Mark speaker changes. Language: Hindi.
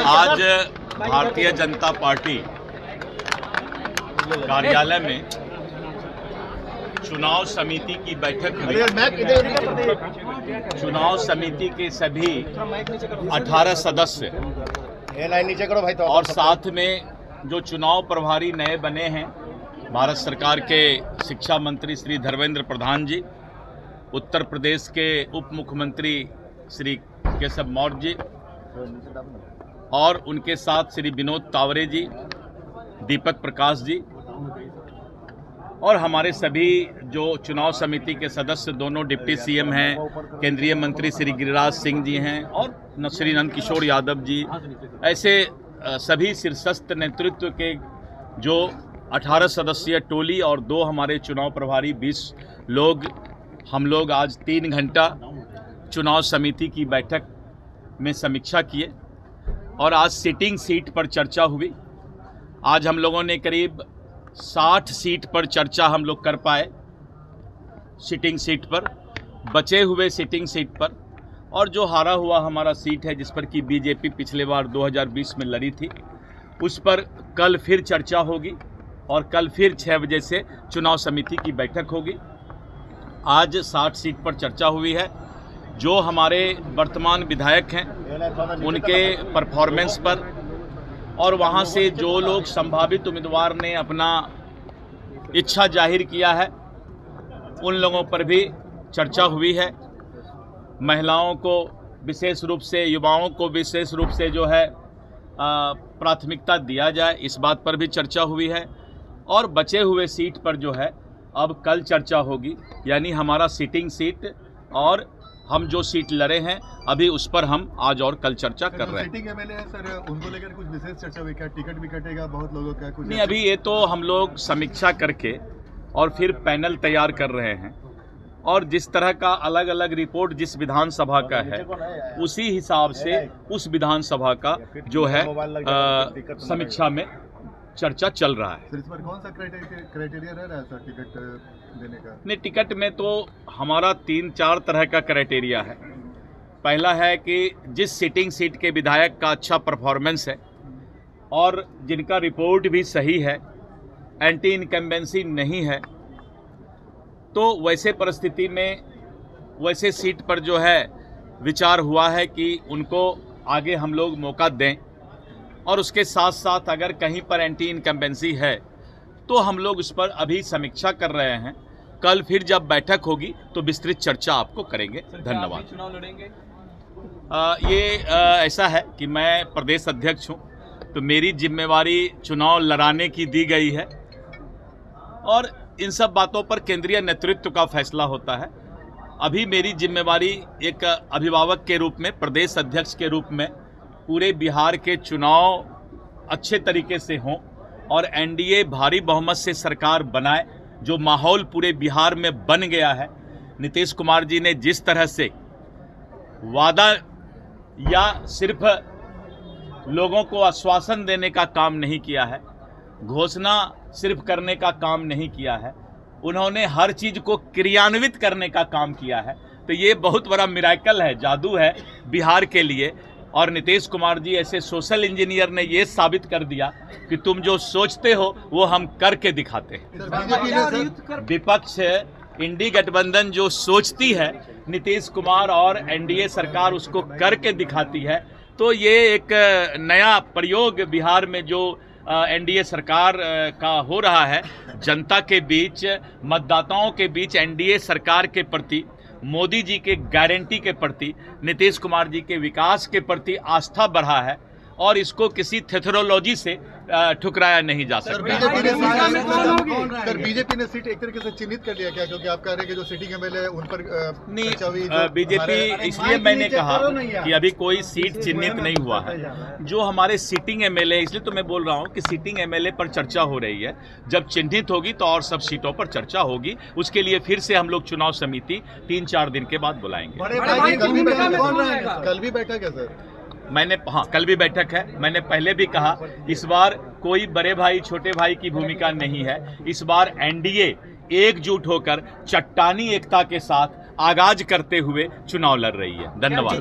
Speaker 1: आज भारतीय जनता पार्टी कार्यालय में चुनाव समिति की बैठक हुई। चुनाव समिति के सभी 18 सदस्य और साथ में जो चुनाव प्रभारी नए बने हैं, भारत सरकार के शिक्षा मंत्री श्री धर्मेंद्र प्रधान जी, उत्तर प्रदेश के उप मुख्यमंत्री श्री केशव मौर्य जी और उनके साथ श्री विनोद तावरे जी, दीपक प्रकाश जी और हमारे सभी जो चुनाव समिति के सदस्य, दोनों डिप्टी सीएम हैं, केंद्रीय मंत्री श्री गिरिराज सिंह जी हैं और श्री नंद किशोर यादव जी, ऐसे सभी शीर्षस्थ नेतृत्व के जो 18 सदस्यीय टोली और 2 हमारे चुनाव प्रभारी 20 लोग, हम लोग आज 3 घंटा चुनाव समिति की बैठक में समीक्षा किए और आज सिटिंग सीट पर चर्चा हुई। आज हम लोगों ने करीब 60 सीट पर चर्चा हम लोग कर पाए, सिटिंग सीट पर, बचे हुए सिटिंग सीट पर, और जो हारा हुआ हमारा सीट है जिस पर कि बीजेपी पिछले बार 2020 में लड़ी थी, उस पर कल फिर चर्चा होगी और कल फिर 6 बजे से चुनाव समिति की बैठक होगी। आज 60 सीट पर चर्चा हुई है। जो हमारे वर्तमान विधायक हैं उनके परफॉर्मेंस पर और वहां से जो लोग संभावित उम्मीदवार ने अपना इच्छा जाहिर किया है उन लोगों पर भी चर्चा हुई है। महिलाओं को विशेष रूप से, युवाओं को विशेष रूप से जो है प्राथमिकता दिया जाए, इस बात पर भी चर्चा हुई है। और बचे हुए सीट पर जो है अब कल चर्चा होगी, यानी हमारा सिटिंग सीट और हम जो सीट लड़े हैं अभी उस पर हम आज और कल चर्चा कर रहे हैं।
Speaker 2: सिटिंग एमएलए है सर, उनको लेकर कुछ विशेष चर्चा हुई क्या? टिकट भी कटेगा बहुत लोगों का? कुछ नहीं,
Speaker 1: अभी ये तो हम लोग समीक्षा करके और फिर पैनल तैयार कर रहे हैं और जिस तरह का अलग अलग रिपोर्ट जिस विधानसभा का है उसी हिसाब से उस विधानसभा का जो है समीक्षा में चर्चा चल रहा है।
Speaker 2: इस पर कौन सा क्राइटेरिया रह रहा है सर टिकट देने का?
Speaker 1: नहीं, टिकट में तो हमारा 3-4 तरह का क्राइटेरिया है। पहला है कि जिस सिटिंग सीट के विधायक का अच्छा परफॉर्मेंस है और जिनका रिपोर्ट भी सही है, एंटी इनकम्बेंसी नहीं है, तो वैसे परिस्थिति में वैसे सीट पर जो है विचार हुआ है कि उनको आगे हम लोग मौका दें। और उसके साथ साथ अगर कहीं पर एंटी इनकम्बेंसी है तो हम लोग उस पर अभी समीक्षा कर रहे हैं। कल फिर जब बैठक होगी तो विस्तृत चर्चा आपको करेंगे। धन्यवाद।
Speaker 3: चुनाव लड़ेंगे?
Speaker 1: ऐसा है कि मैं प्रदेश अध्यक्ष हूं, तो मेरी जिम्मेवारी चुनाव लड़ाने की दी गई है और इन सब बातों पर केंद्रीय नेतृत्व का फैसला होता है। अभी मेरी जिम्मेवारी एक अभिभावक के रूप में, प्रदेश अध्यक्ष के रूप में पूरे बिहार के चुनाव अच्छे तरीके से हों और एनडीए भारी बहुमत से सरकार बनाए, जो माहौल पूरे बिहार में बन गया है। नीतीश कुमार जी ने जिस तरह से वादा या सिर्फ लोगों को आश्वासन देने का काम नहीं किया है, घोषणा सिर्फ करने का काम नहीं किया है, उन्होंने हर चीज को क्रियान्वित करने का काम किया है। तो ये बहुत बड़ा मिरेकल है, जादू है बिहार के लिए। और नीतीश कुमार जी ऐसे सोशल इंजीनियर ने ये साबित कर दिया कि तुम जो सोचते हो वो हम करके दिखाते हैं। विपक्ष इंडी गठबंधन जो सोचती है, नीतीश कुमार और एनडीए सरकार उसको करके दिखाती है। तो ये एक नया प्रयोग बिहार में जो एनडीए सरकार का हो रहा है, जनता के बीच, मतदाताओं के बीच एनडीए सरकार के प्रति, मोदी जी के गारंटी के प्रति, नीतीश कुमार जी के विकास के प्रति आस्था बढ़ा है और इसको किसी थेथरोलॉजी से ठुकराया नहीं जा सकता।
Speaker 2: सर, बीजेपी ने सीट एक तरीके से चिन्हित कर लिया क्या? क्योंकि आप कह रहे हैं कि जो सिटिंग एमएलए है उन पर
Speaker 1: नहीं, बीजेपी, इसलिए मैंने कहा कि अभी कोई सीट चिन्हित नहीं हुआ है। जो हमारे सिटिंग एमएलए, इसलिए तो मैं बोल रहा हूं कि सिटिंग एमएलए पर चर्चा हो रही है। जब चिन्हित होगी तो और सब सीटों पर चर्चा होगी। उसके लिए फिर से हम लोग चुनाव समिति 3-4 दिन के बाद बुलाएंगे।
Speaker 2: कल भी बैठक है सर?
Speaker 1: हाँ, कल भी बैठक है। मैंने पहले भी कहा, इस बार कोई बड़े भाई छोटे भाई की भूमिका नहीं है। इस बार एनडीए एकजुट होकर चट्टानी एकता के साथ आगाज करते हुए चुनाव लड़ रही है। धन्यवाद।